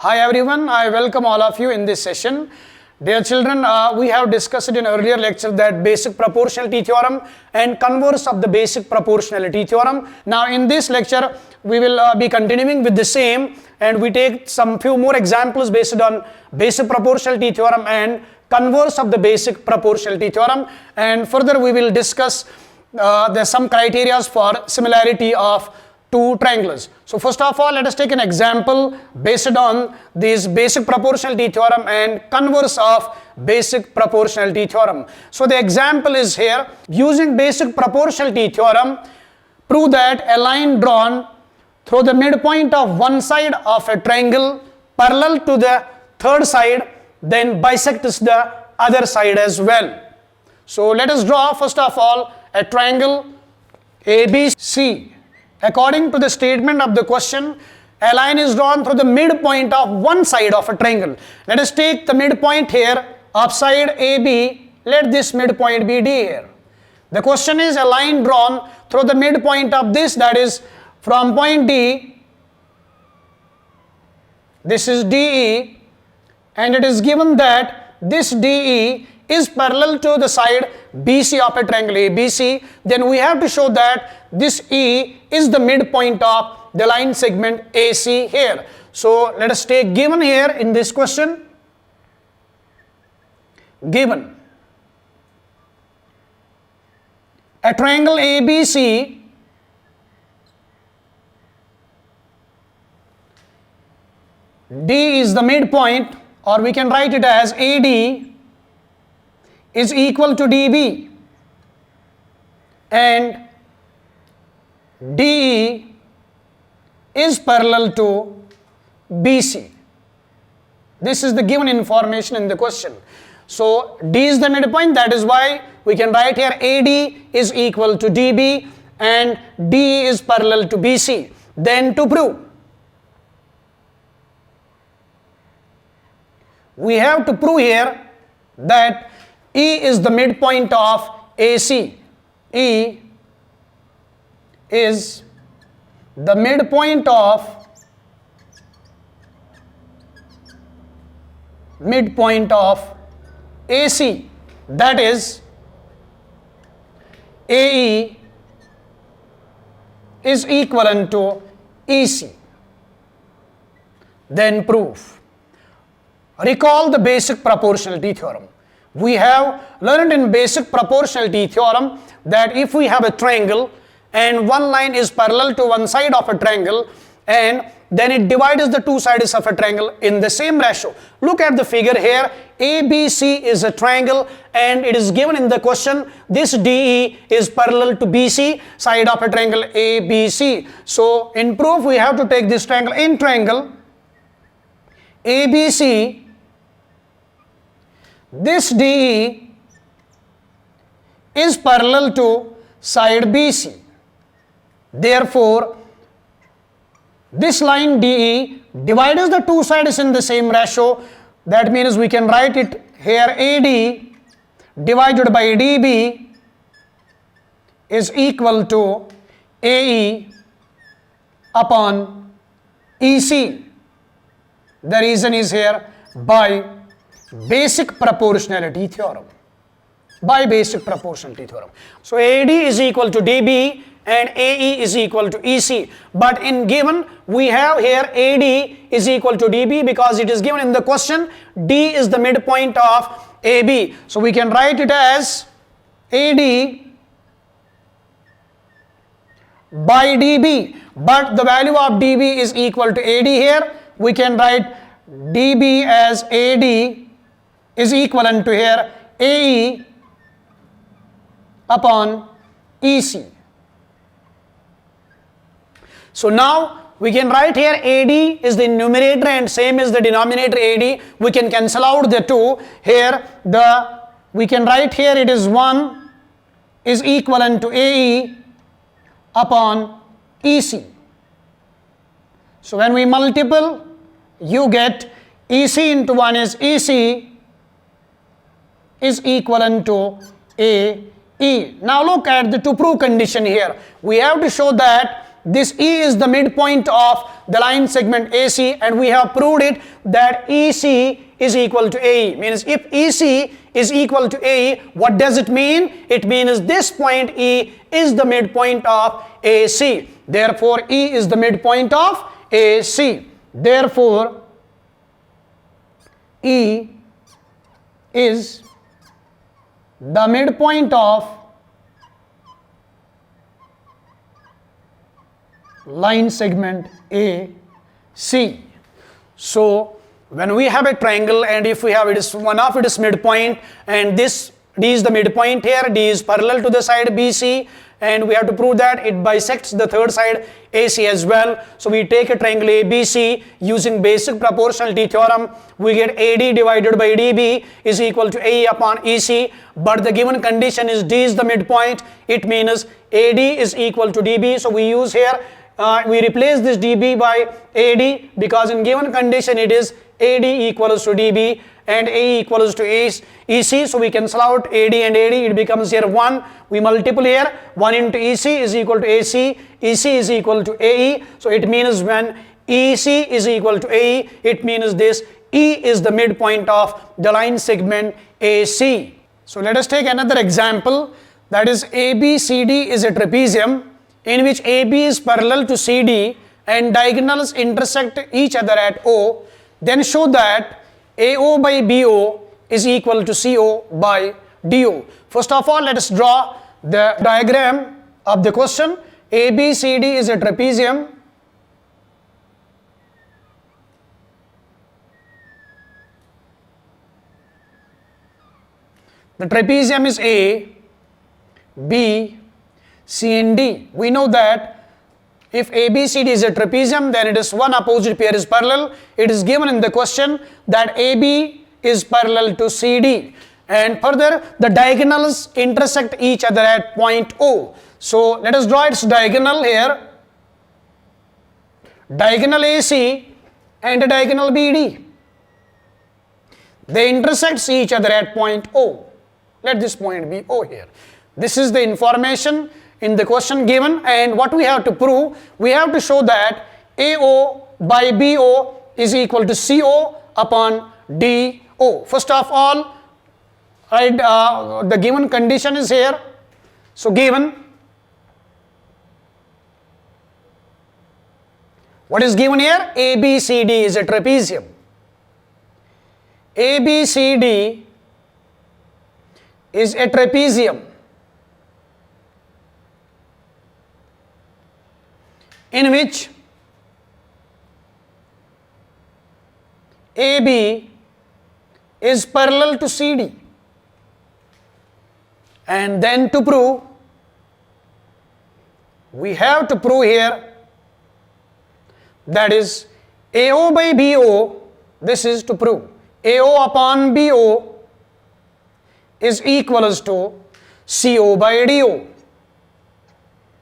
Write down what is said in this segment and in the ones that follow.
Hi everyone, I welcome all of you in this session. Dear children, we have discussed in earlier lecture that basic proportionality theorem and converse of the basic proportionality theorem. Now in this lecture, we will be continuing with the same, and we take some few more examples based on basic proportionality theorem and converse of the basic proportionality theorem, and further we will discuss some criteria for similarity of two triangles. So first of all, let us take an example based on this basic proportionality theorem and converse of basic proportionality theorem. So the example is here: using basic proportionality theorem, prove that a line drawn through the midpoint of one side of a triangle parallel to the third side then bisects the other side as well. So let us draw first of all a triangle ABC. According to the statement of the question, a line is drawn through the midpoint of one side of a triangle. Let us take the midpoint here of side AB. Let this midpoint be D here. The question is a line drawn through the midpoint of this, that is from point D. This is DE, and it is given that this DE is parallel to the side BC of a triangle ABC. Then we have to show that this E is the midpoint of the line segment AC here. So let us take given here in this question. Given a triangle ABC D is the midpoint, or we can write it as AD is equal to DB, and DE is parallel to BC. This is the given information in the question. So D is the midpoint, that is why we can write here AD is equal to DB and DE is parallel to BC. Then to prove, we have to prove here that E is the midpoint of AC. E is the midpoint of AC, that is AE is equivalent to EC. Then proof. Recall the basic proportionality theorem. We have learned in basic proportionality theorem that if we have a triangle and one line is parallel to one side of a triangle, and then it divides the two sides of a triangle in the same ratio. Look at the figure here. ABC is a triangle, and it is given in the question this DE is parallel to BC side of a triangle ABC. So in proof we have to take this triangle. In triangle ABC, this DE is parallel to side BC. Therefore, this line DE divides the two sides in the same ratio. That means we can write it here AD divided by DB is equal to AE upon EC. The reason is here by basic proportionality theorem. By basic proportionality theorem. So AD is equal to DB and AE is equal to EC. But in given we have here AD is equal to DB because it is given in the question D is the midpoint of AB. So we can write it as AD by DB. But the value of DB is equal to AD here. We can write DB as AD is equivalent to here AE upon EC. So now we can write here AD is the numerator and same is the denominator AD. We can cancel out the two. Here we can write here it is 1 is equivalent to AE upon EC. So when we multiple, you get EC into 1 is EC is equivalent to AE. Now look at the to prove condition here. We have to show that this E is the midpoint of the line segment AC, and we have proved it that EC is equal to AE. Means if EC is equal to AE, what does it mean? It means this point E is the midpoint of AC. Therefore, E is the midpoint of AC. Therefore, E is the midpoint of line segment AC. So when we have a triangle, and if we have it is one of its midpoint, and this D is the midpoint here, D is parallel to the side BC, and we have to prove that it bisects the third side AC as well. So we take a triangle ABC using basic proportionality theorem. We get AD divided by DB is equal to AE upon EC, but the given condition is D is the midpoint. It means AD is equal to DB. So we use here, we replace this DB by AD, because in given condition it is AD equals to DB and AE equals to EC. So we cancel out AD and AD, it becomes here 1. We multiply here, 1 into EC is equal to AC, EC is equal to AE. So it means when EC is equal to AE, it means this E is the midpoint of the line segment AC. So let us take another example, that is ABCD is a trapezium in which AB is parallel to CD and diagonals intersect each other at O. Then show that AO by BO is equal to CO by DO. First of all, let us draw the diagram of the question. ABCD is a trapezium the trapezium is A, B, C and D. We know that if ABCD is a trapezium, then it is one opposite pair is parallel. It is given in the question that AB is parallel to CD, and further the diagonals intersect each other at point O. So let us draw its diagonal here. Diagonal AC and a diagonal BD. They intersect each other at point O. Let this point be O here. This is the information in the question given, and what we have to prove, we have to show that AO by BO is equal to CO upon DO. First of all, right, the given condition is here. So given, what is given here? ABCD is a trapezium. ABCD is a trapezium in which AB is parallel to CD. And then to prove, we have to prove here, that is AO by BO, this is to prove AO upon BO is equals to CO by DO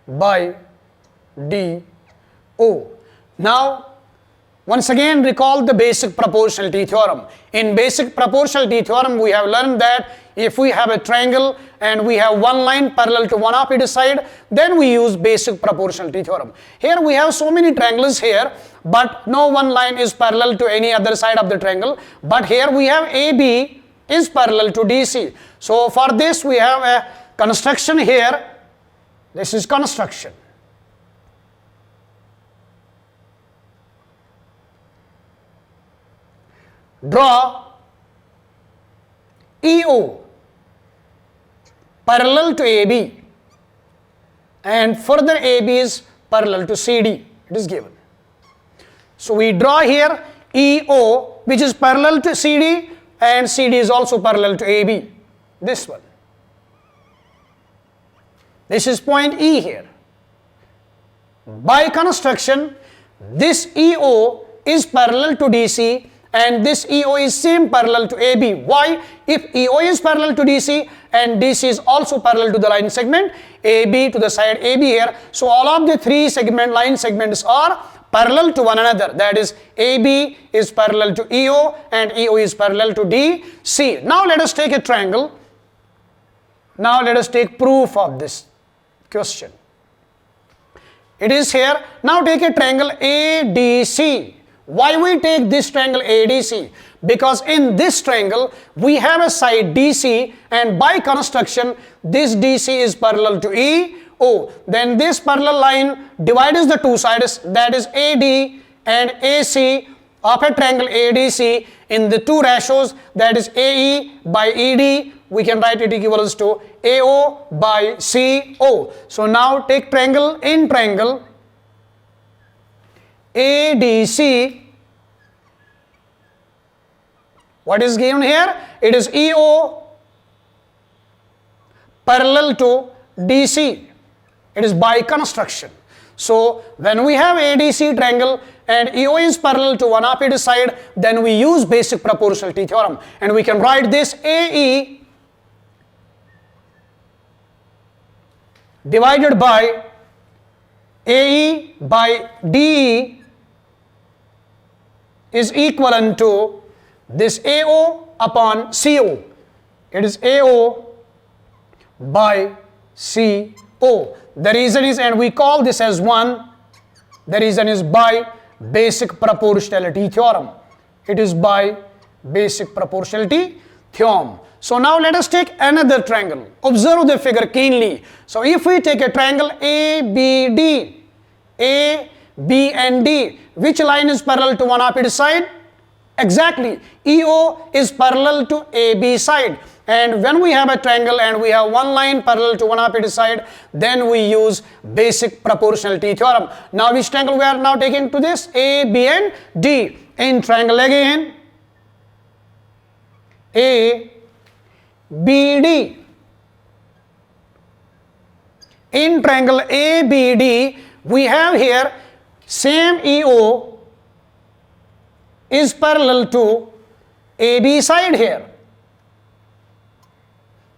by DO. Now, once again recall the basic proportionality theorem. In basic proportionality theorem, we have learned that if we have a triangle and we have one line parallel to one of its side, then we use basic proportionality theorem. Here we have so many triangles here, but no one line is parallel to any other side of the triangle. But here we have AB is parallel to DC. So for this we have a construction here. This is construction. Draw EO parallel to AB, and further AB is parallel to CD. It is given. So we draw here EO, which is parallel to CD, and CD is also parallel to AB. This one. This is point E here. By construction, this EO is parallel to DC, and this EO is same parallel to AB. Why? If EO is parallel to DC and DC is also parallel to the line segment AB to the side AB here, so all of the three line segments are parallel to one another. That is, AB is parallel to EO and EO is parallel to DC. Now let us take a triangle. Now let us take proof of this question. It is here. Now take a triangle ADC. Why we take this triangle ADC? Because in this triangle we have a side DC, and by construction this DC is parallel to EO. Then this parallel line divides the two sides, that is AD and AC of a triangle ADC in the two ratios, that is AE by ED. We can write it equals to AO by CO. So now take triangle in triangle ADC. What is given here? It is EO parallel to DC. It is by construction. So when we have ADC triangle and EO is parallel to one of its side, then we use basic proportionality theorem, and we can write this AE divided by AE by DE is equivalent to this AO upon CO. It is AO by CO. The reason is, and we call this as 1, the reason is by basic proportionality theorem. It is by basic proportionality theorem. So now let us take another triangle. Observe the figure keenly. So if we take a triangle ABD, A, B and D, which line is parallel to one of its side? Exactly, EO is parallel to AB side. And when we have a triangle and we have one line parallel to one of its side, then we use basic proportionality theorem. Now which triangle we are now taking to this? A, B and D. In triangle again, A, B, D. In triangle ABD, we have here same EO is parallel to AB side here.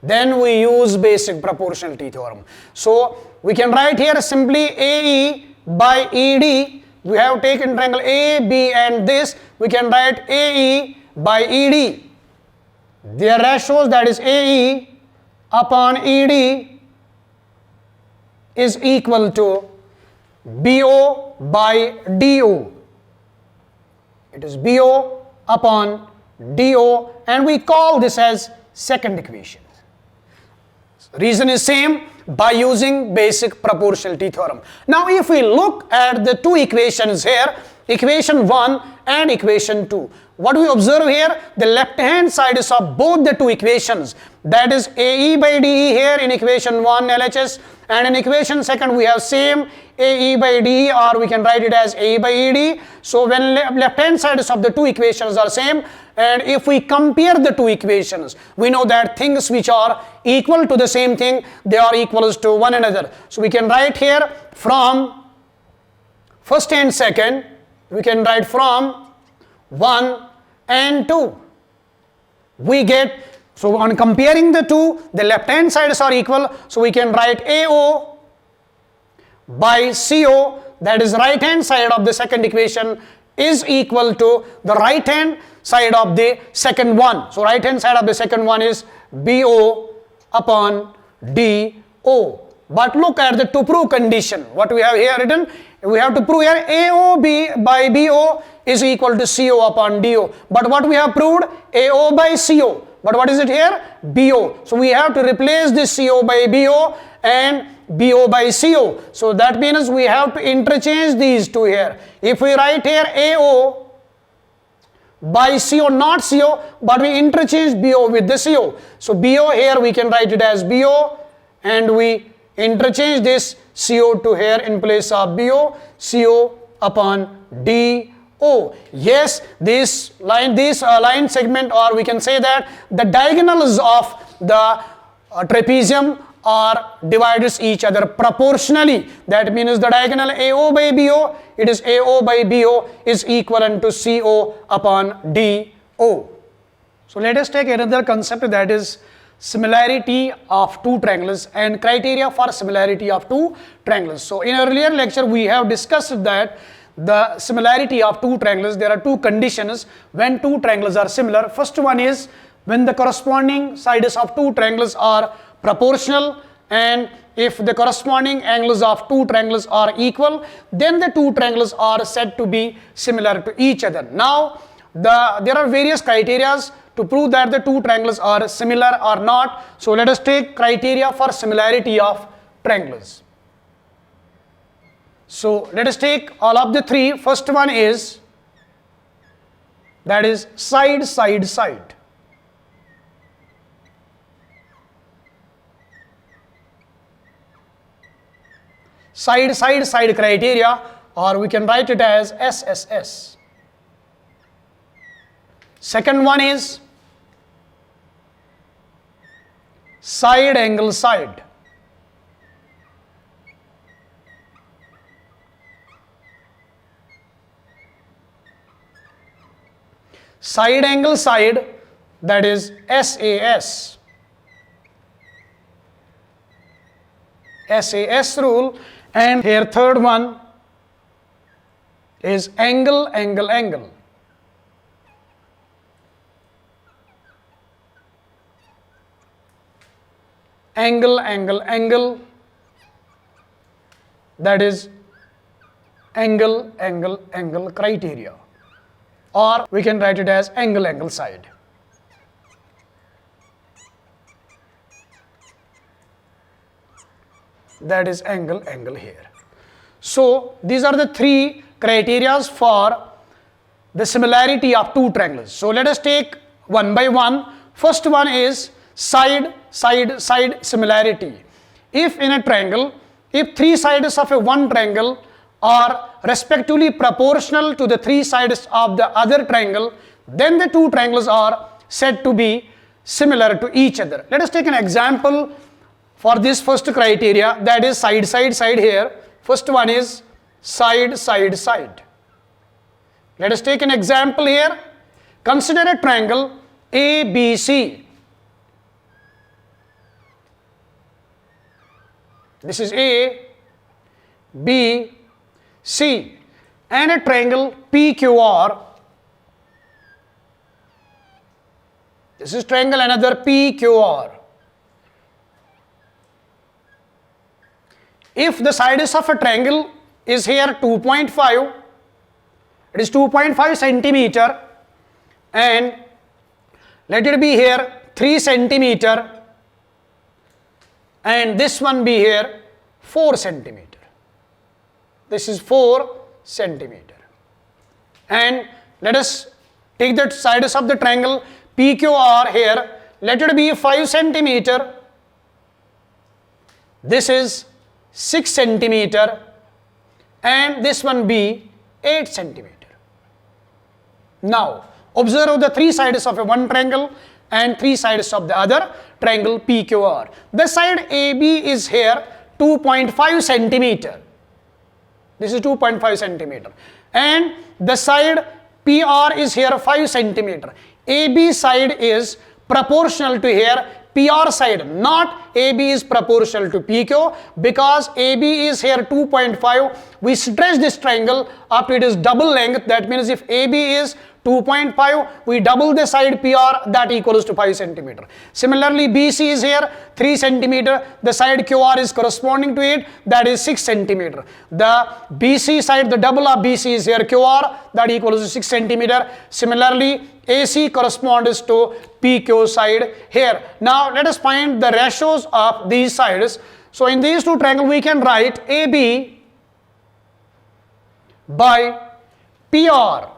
Then we use basic proportionality theorem. So we can write here simply AE by ED. We have taken triangle AB and this, we can write AE by ED. Their ratios, that is AE upon ED, is equal to BO by DO. It is BO upon DO, and we call this as second equation. Reason is same, by using basic proportionality theorem. Now if we look at the two equations here, equation 1 and equation 2, what we observe here, the left hand side is of both the two equations, that is AE by DE here in equation 1 LHS, and in equation second we have same AE by DE, or we can write it as AE by ED. So when left hand sides of the two equations are same, and if we compare the two equations, we know that things which are equal to the same thing, they are equals to one another. So we can write here from first and second, we can write from 1 and 2. We get, so on comparing the two, the left hand sides are equal, so we can write AO by CO, that is right hand side of the second equation, is equal to the right hand side of the second one. So right hand side of the second one is BO upon DO. But look at the to prove condition. What we have here written, we have to prove here AO by BO is equal to CO upon DO. But what we have proved? AO by CO. But what is it here? BO. So we have to replace this CO by BO and BO by CO. So that means we have to interchange these two here. If we write here AO by CO, not CO, but we interchange BO with the CO. So BO here we can write it as BO, and we interchange this CO to here in place of BO, CO upon DO. Yes, this line segment, or we can say that the diagonals of the trapezium are divides each other proportionally. That means the diagonal AO by BO, it is AO by BO is equivalent to CO upon DO. So let us take another concept, that is similarity of two triangles and criteria for similarity of two triangles. So in earlier lecture we have discussed that the similarity of two triangles, there are two conditions when two triangles are similar. First one is when the corresponding sides of two triangles are proportional, and if the corresponding angles of two triangles are equal, then the two triangles are said to be similar to each other. Now, there are various criteria to prove that the two triangles are similar or not. So let us take criteria for similarity of triangles. So let us take all of the three. First one is, that is side, side, side. Side, side, side criteria, or we can write it as SSS. Second one is side angle side. Side angle side, that is SAS. SAS rule. And here third one is angle, angle, angle. Angle, angle, angle, that is angle, angle, angle criteria, or we can write it as angle, angle side. That is angle, angle here. So these are the three criteria for the similarity of two triangles. So let us take one by one. First one is side, side, side similarity. If in a triangle, if three sides of a one triangle are respectively proportional to the three sides of the other triangle, then the two triangles are said to be similar to each other. Let us take an example for this first criteria, that is side, side, side here. First one is side, side, side. Let us take an example here. Consider a triangle ABC. This is A, B, C, and a triangle PQR. This is triangle another PQR. If the sides of a triangle is here 2.5, it is 2.5 centimeter, and let it be here 3 centimeter, and this one be here 4 centimeter. This is 4 centimeter. And let us take the sides of the triangle PQR here. Let it be 5 centimeter. This is 6 centimeter, and this one be 8 centimeter. Now observe the three sides of a one triangle and three sides of the other triangle PQR. The side AB is here 2.5 centimeter. This is 2.5 centimeter, and the side PR is here 5 centimeter. AB side is proportional to here PR side, not AB is proportional to PQ, because AB is here 2.5. We stretch this triangle up to its double length. That means if AB is 2.5, we double the side PR, that equals to 5 centimeter. Similarly, BC is here 3 centimeter. The side QR is corresponding to it, that is 6 centimeter. The BC side, the double of BC is here QR, that equals to 6 centimeter. Similarly, AC corresponds to PQ side here. Now let us find the ratios of these sides. So in these two triangles we can write AB by PR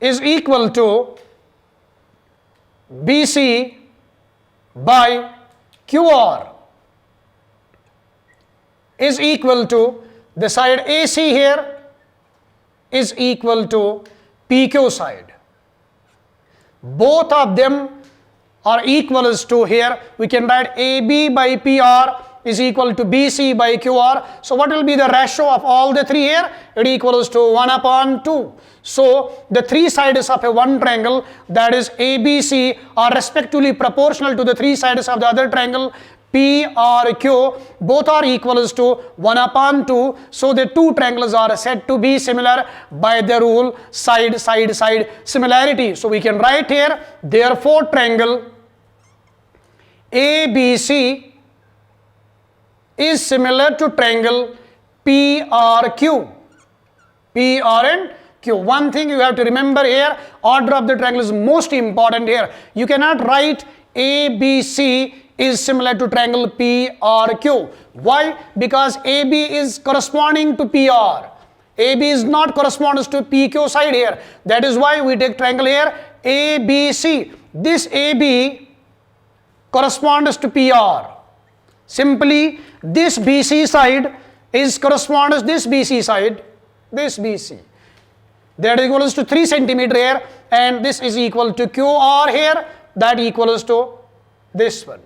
is equal to BC by QR is equal to the side AC here is equal to PQ side. Both of them are equals to here. We can write AB by PR is equal to BC by QR. So what will be the ratio of all the three here? It equals to 1/2. So the three sides of a one triangle, that is ABC, are respectively proportional to the three sides of the other triangle PRQ. Both are equals to 1/2. So the two triangles are said to be similar by the rule side, side, side similarity. So we can write here, therefore triangle ABC is similar to triangle PRQ. PR and Q. One thing you have to remember here, order of the triangle is most important here. You cannot write ABC is similar to triangle PRQ. Why? Because AB is corresponding to PR. AB is not corresponds to PQ side here. That is why we take triangle here ABC. This AB corresponds to PR. Simply this BC side is corresponds this BC side, this BC. That equals to 3 centimeter here, and this is equal to QR here, that equals to this one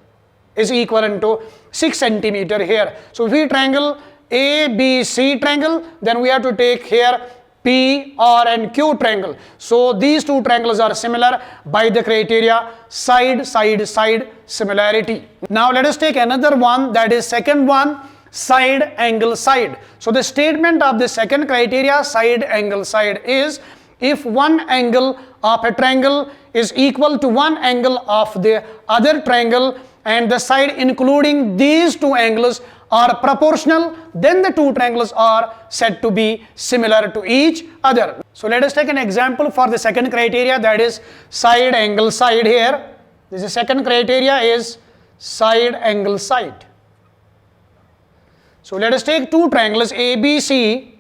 is equivalent to 6 centimeter here. So if we triangle ABC triangle, then we have to take here P, R and Q triangle. So these two triangles are similar by the criteria side, side, side similarity. Now let us take another one, that is second one, side, angle, side. So the statement of the second criteria, side, angle, side, is if one angle of a triangle is equal to one angle of the other triangle and the side including these two angles are proportional, then the two triangles are said to be similar to each other. So let us take an example for the second criteria, that is side, angle, side here. This is second criteria is side, angle, side. So let us take two triangles ABC.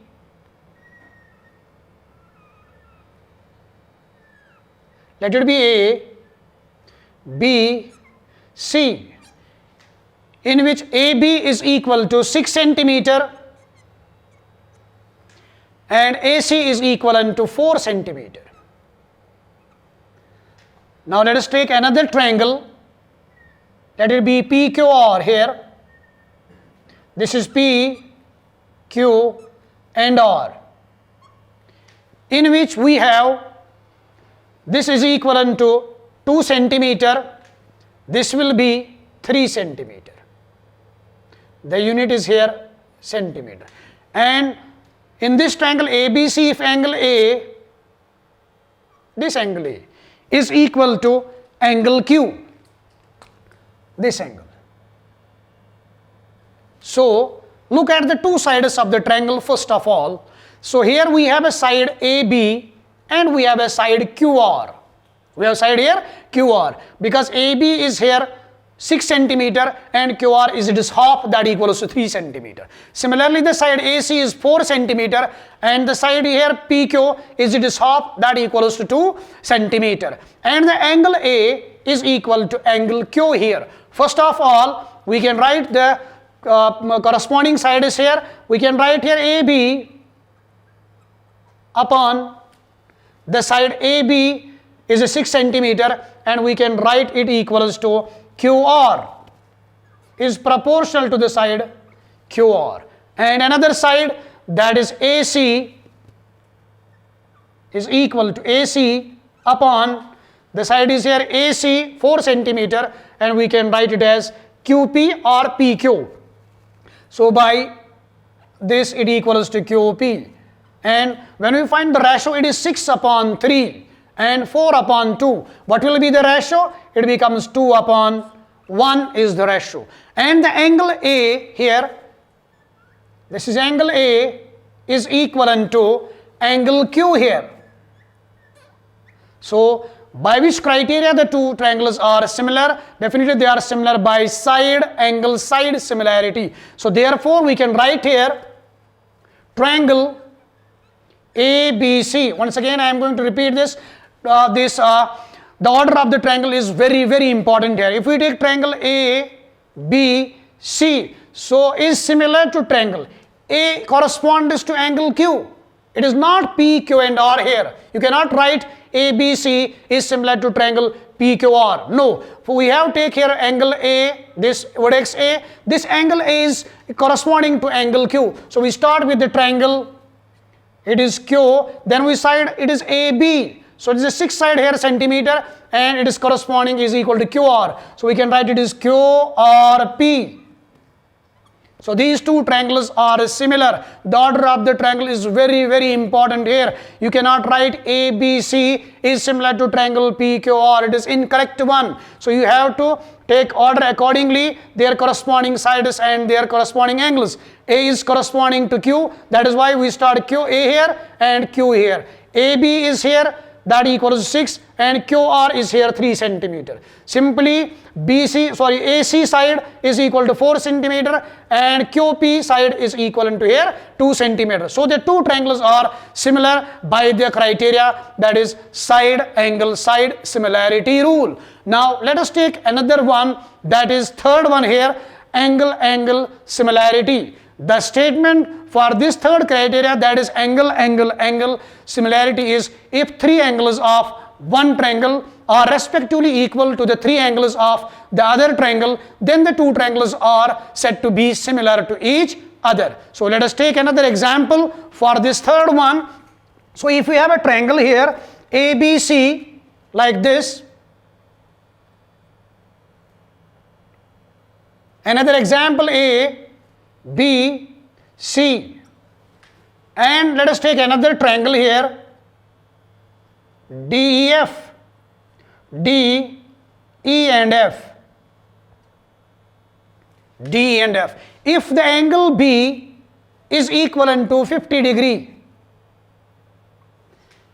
Let it be A, B, C, in which AB is equal to 6 centimeter and AC is equivalent to 4 centimeter. Now let us take another triangle, let it be PQR here. This is P, Q and R, in which we have this is equivalent to 2 centimeter, this will be 3 centimeter. The unit is here centimeter. And in this triangle ABC, if angle A, this angle A is equal to angle Q, this angle. So look at the two sides of the triangle first of all. So here we have a side AB and we have a side QR. We have side here QR because AB is here 6 centimeter and QR is its half, that equals to 3 centimeter. Similarly the side AC is 4 centimeter and the side here PQ is its half, that equals to 2 centimeter. And the angle A is equal to angle Q here. First of all we can write the corresponding side is here. We can write here AB upon the side AB is a 6 centimeter and we can write it equals to QR is proportional to the side QR, and another side that is AC is equal to AC upon the side is here AC 4 centimeter and we can write it as QP or PQ. So by this it equals to QP, and when we find the ratio it is 6 upon 3 and 4 upon 2. What will be the ratio? It becomes 2 upon 1 is the ratio. And the angle A here, this is angle A, is equivalent to angle Q here. So by which criteria the two triangles are similar? Definitely they are similar by side, angle, side similarity. So therefore we can write here triangle ABC. Once again I am going to repeat this. The order of the triangle is very, very important here. If we take triangle A, B, C, so is similar to triangle. A corresponds to angle Q. It is not P, Q and R here. You cannot write ABC is similar to triangle PQR. No, we have take here angle A, this vertex A. This angle A is corresponding to angle Q. So we start with the triangle. It is Q. Then we side it is AB. So it is a 6 side here centimeter and it is corresponding is equal to QR. So we can write it is QRP. So these two triangles are similar. The order of the triangle is very, very important here. You cannot write ABC is similar to triangle PQR. It is incorrect one. So you have to take order accordingly, their corresponding sides and their corresponding angles. A is corresponding to Q. That is why we start QA here and Q here. AB is here. That equals 6 and QR is here 3 centimeter. Simply AC side is equal to 4 centimeter and QP side is equal to here 2 centimeter. So the two triangles are similar by their criteria, that is side angle side similarity rule. Now let us take another one, that is third one here, angle angle similarity. The statement for this third criteria, that is angle angle angle similarity, is if three angles of one triangle are respectively equal to the three angles of the other triangle, then the two triangles are said to be similar to each other. So let us take another example for this third one. So if we have a triangle here ABC like this, another example A, B, C, and let us take another triangle here DEF, D, E and F, D and F. If the angle B is equivalent to 50 degree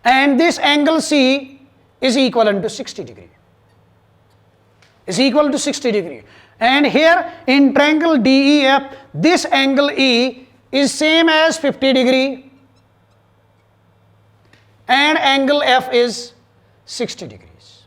and this angle C is equivalent to 60 degree, is equal to 60 degree. And here in triangle DEF, this angle E is same as 50 degree and angle F is 60 degrees.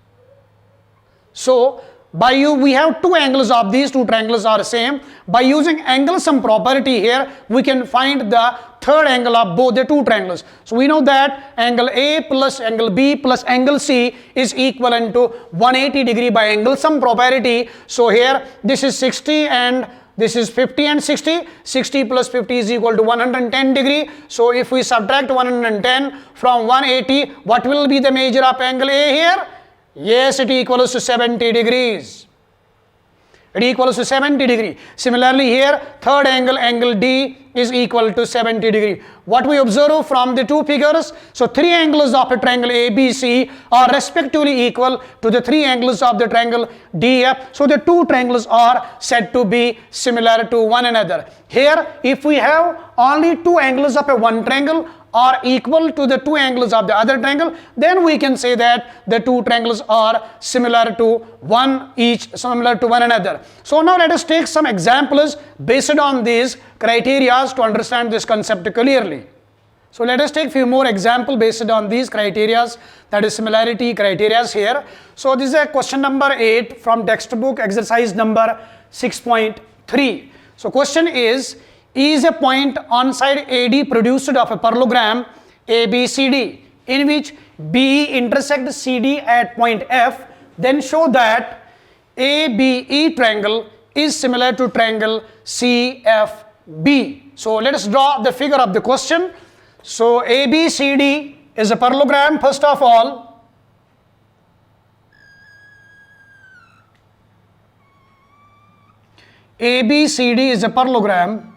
So we have two angles of these two triangles are same. By using angle sum property here, we can find the third angle of both the two triangles. So we know that angle A plus angle B plus angle C is equivalent to 180 degree by angle sum property. So here this is 60 and this is 50 and 60. 60 plus 50 is equal to 110 degree. So if we subtract 110 from 180, what will be the measure of angle A here? Yes, it equals to 70 degrees. It equals to 70 degree. Similarly here, third angle, angle D is equal to 70 degree. What we observe from the two figures, so three angles of a triangle ABC are respectively equal to the three angles of the triangle DF. So the two triangles are said to be similar to one another. Here, if we have only two angles of a one triangle are equal to the two angles of the other triangle, then we can say that the two triangles are similar to one another. So now let us take some examples based on these criteria to understand this concept clearly. So let us take few more examples based on these criteria, that is similarity criteria here. So this is a question number 8 from textbook exercise number 6.3. So question is a point on side AD produced of a parallelogram ABCD in which BE intersects CD at point F, then show that ABE triangle is similar to triangle CFB. So let us draw the figure of the question. So ABCD is a parallelogram. First of all, ABCD is a parallelogram.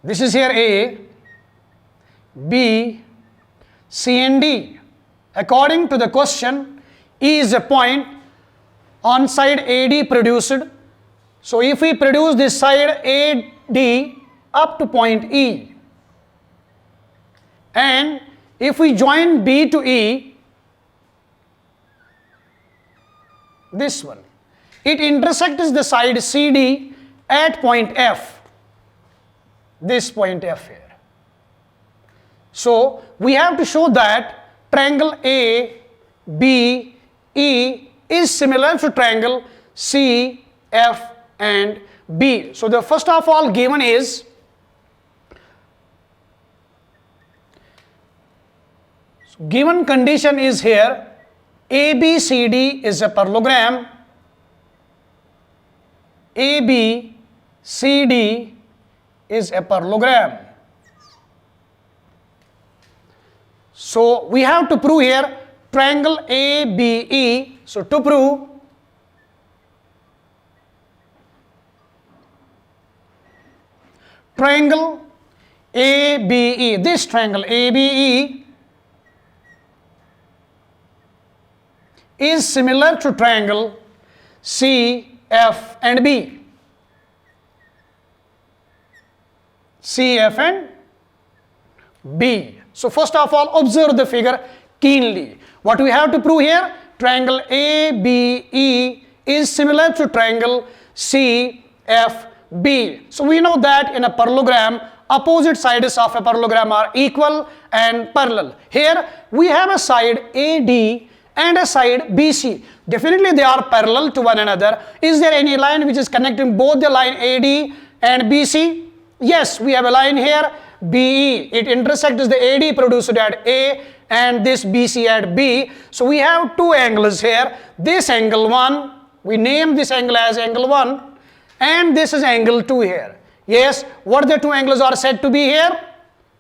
This is here A, B, C and D. According to the question, E is a point on side AD produced. So if we produce this side AD up to point E, and if we join B to E, this one, it intersects the side CD at point F. This point F here. So we have to show that triangle A, B, E is similar to triangle C, F and B. So the first of all given is given condition is here ABCD is a parallelogram, ABCD is a parallelogram. So we have to prove here triangle ABE. So to prove triangle ABE, this triangle ABE is similar to triangle CF and B. CF and B. So first of all, observe the figure keenly. What we have to prove here? Triangle ABE is similar to triangle CFB. So we know that in a parallelogram, opposite sides of a parallelogram are equal and parallel. Here we have a side AD and a side BC. Definitely they are parallel to one another. Is there any line which is connecting both the line AD and BC? Yes, we have a line here BE. It intersects the AD produced at A and this BC at B. So we have two angles here. This angle 1, we name this angle as angle 1, and this is angle 2 here. Yes, what the two angles are said to be here?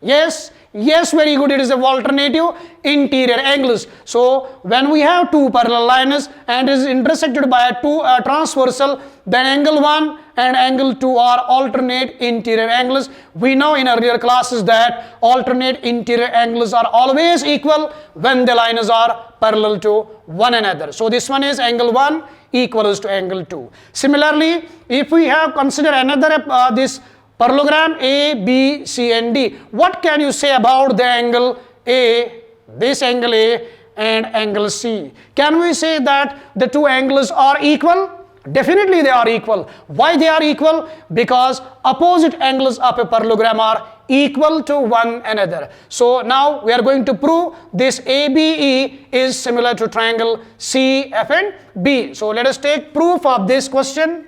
Yes, yes, very good. It is a alternative interior angles. So when we have two parallel lines and is intersected by two transversal, then angle 1 and angle 2 are alternate interior angles. We know in earlier classes that alternate interior angles are always equal when the lines are parallel to one another. So this one is angle 1 equals to angle 2. Similarly, if we have considered another this parallelogram A, B, C and D, what can you say about the angle A, this angle A and angle C? Can we say that the two angles are equal? Definitely they are equal. Why they are equal? Because opposite angles of a parallelogram are equal to one another. So now we are going to prove this ABE is similar to triangle CF and B. So let us take proof of this question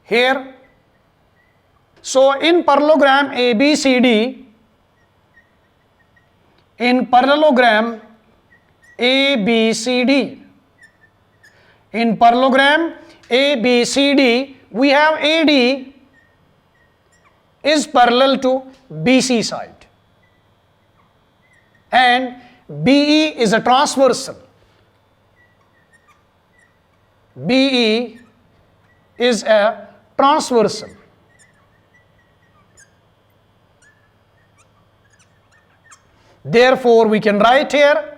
here. So in parallelogram ABCD, in parallelogram ABCD, in parallelogram ABCD, we have AD is parallel to BC side and BE is a transversal. BE is a transversal. Therefore, we can write here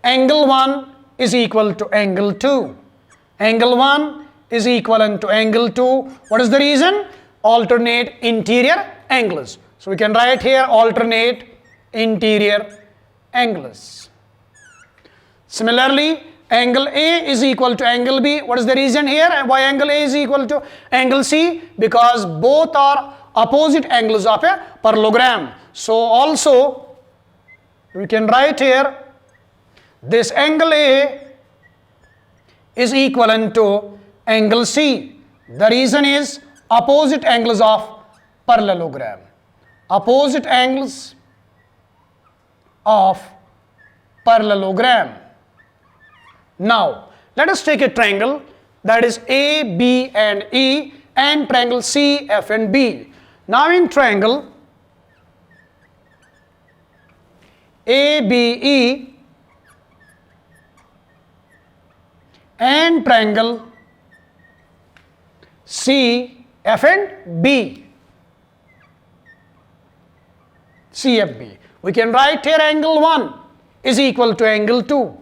angle 1 is equal to angle 2. Angle 1 is equivalent to angle 2. What is the reason? Alternate interior angles. So we can write here alternate interior angles. Similarly, angle A is equal to angle B. What is the reason here? Why angle A is equal to angle C? Because both are opposite angles of a parallelogram. So also we can write here this angle A is equivalent to angle C. The reason is opposite angles of parallelogram. Opposite angles of parallelogram. Now let us take a triangle that is A, B and E and triangle C, F and B. Now in triangle ABE and triangle CF and B, CFB. We can write here angle 1 is equal to angle 2.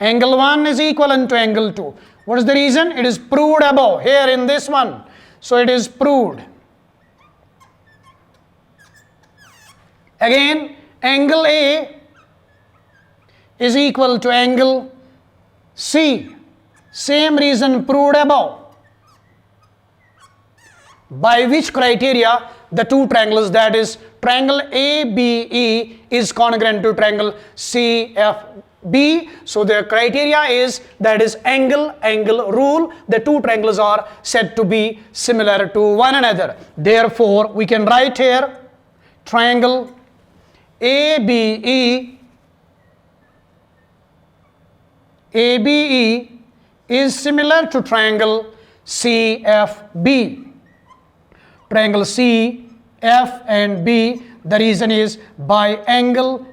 Angle 1 is equivalent to angle 2. What is the reason? It is proved above here in this one. So it is proved. Again, angle A is equal to angle C. Same reason proved above. By which criteria the two triangles, that is triangle ABE is congruent to triangle CFB. So the criteria is, that is angle rule. The two triangles are said to be similar to one another. Therefore, we can write here triangle ABE is similar to triangle CFB. Triangle C, F and B, the reason is by angle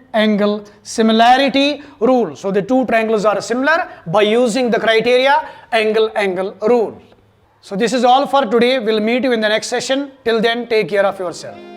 similarity rule. So the two triangles are similar by using the criteria angle rule. So this is all for today. We'll meet you in the next session. Till then, take care of yourself.